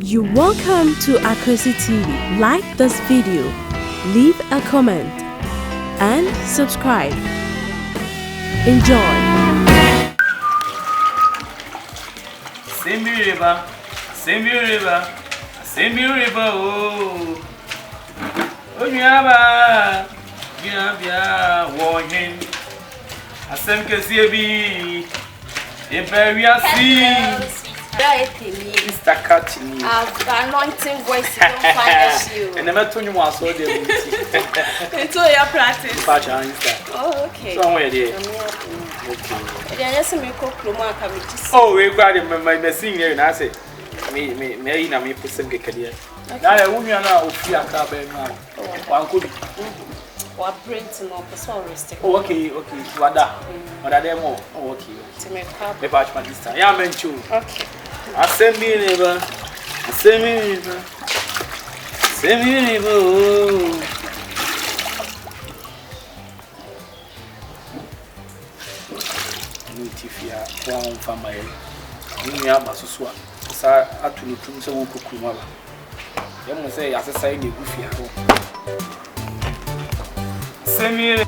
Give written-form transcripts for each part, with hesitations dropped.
You're welcome to AKWASI TV. Like this video, leave a comment, and subscribe. Enjoy. Same river, oh. Oh, yeah, warning. I send Cassiabi. If I see. Mr. Catching, anointing voice don't find you. And never told you was so dear. Into your practice. Oh, okay. Somewhere there. Okay. Yes, me cook oh, we got him, my messing here, and I say, me put some career. Now, I won't know if you are coming now. One could. What brings no person oh, okay. What are they more? Oh, okay. To make up. The batch this time. Yeah, man, too. Okay. I send me neighbor. Tifia, one family. You have a so sir, I to look from so cook. You must say, as a side, you goofy. Send me.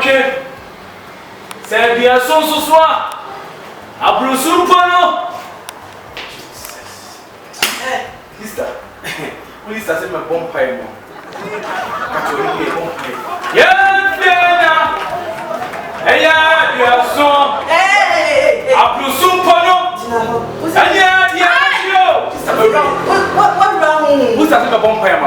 Okay. Say be a so a brusu pano. Sister. Please say my bomb pie mo. Yeah, be a so. A brusu pano. Sister, what wrong? Who's that my bomb pie mo?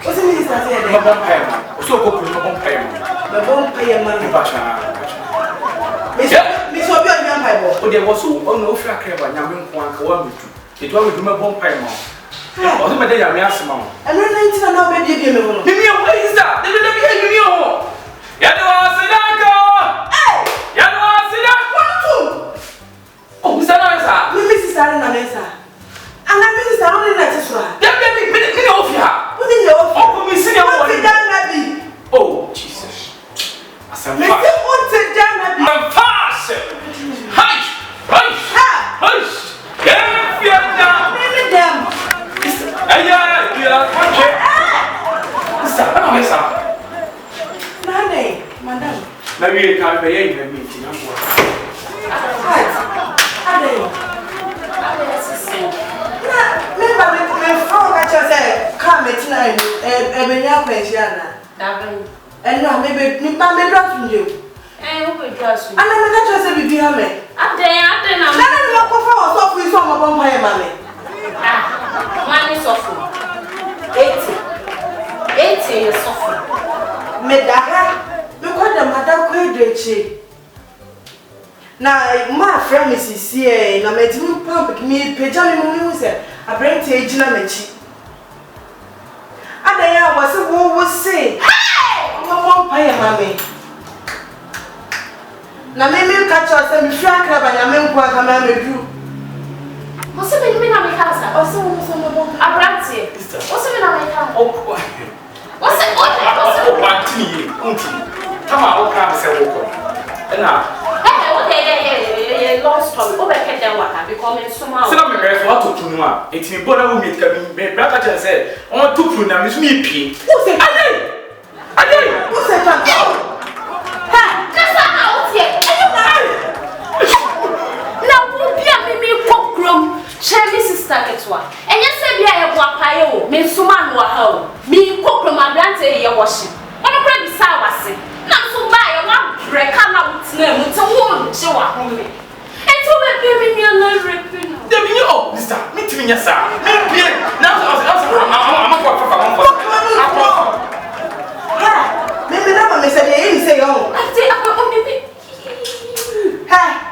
What's the minister saying? My bomb pie. So go put my bomb pie. The bomb pay money. Miss Obion Yambo. Oh, there was so no flack about Yamin Kwan. It was with my bomb pie. I was my day. I'm asking. And then I didn't know maybe you know. Give me a way is that? They will be a new. Yadwa Sidaka. Hey! Yadwa Sidaka. Oh, Mr. Nasa. Mrs. Nasa. And I'm Mrs. Only Natasha. There may be many of you. What is your offer? We see your oh, Jesus. I'm fast. Hush! Hush! Get your down. Yeah, you are watching. Madam. Maybe you can't be in the meeting. Remember, nine, Ebenya Pensiana. And now maybe Mamma dropping you. And who will trust you? And I'm not just a baby, Hammy. I'm there, I'm not go for some of my mammy. Money suffer. 80 years suffer. Medaha, look what the madam quadrate. Now, my friend is here, and I'm at you pump me, Pajama music. I bring to Gina Mechi. And I was a woman was say, hey! No one pay, mammy. Now, maybe catch us and frank and I'm in quite a man with you. What's the meaning of my house? Also, I brought it. What's the meaning of my house? Oh, what's it? Come on, what can I say? Now, hey, long story. Over here, what have become somehow? Sit up, my what to do now? It's me, but I will meet Cabin. Brother just said, I want to prove now, Miss Me P. Who said, I did. Who said that? Cherry sister Ketwa. And yes, I have one pile, Miss Suman were home. Me cook from my grandson, your washing. What a great sour. Not to buy a one break out name to wound, so I only. And so let me a little ripping. The me, oh, Mister, meet me, yes, sir. Now, I'm maybe never, Mr. Day, say, oh, I say,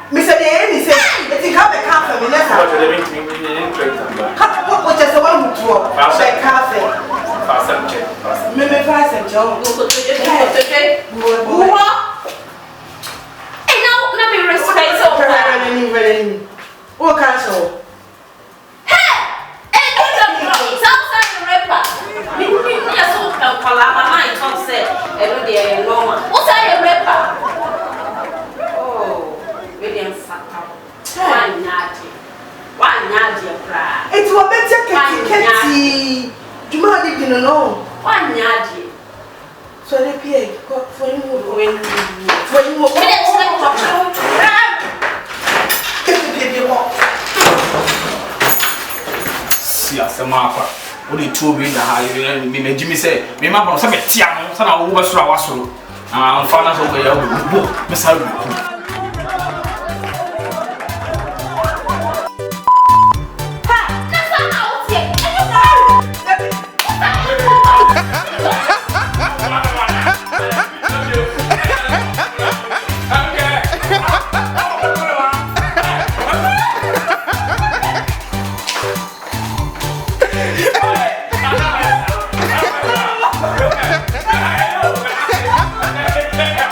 Mr. Day, say, let's have a cafe. What just a one who talk? Cafe. Fast and check. Maybe fast and John. And now, let me respect so what castle? Hey! It sounds like a rapper. Me, I saw Palama, my tongue said, every day, no one. What's a rapper? Oh, William Saka. One yard, cry. It was better Katie. You might didn't know. 1 yard. So they pay for you when you see as a marker. What you told me that me Jimmy say, me mama some tiano, son of over Srawasso. Fathers over here, Miss Harry. Yeah.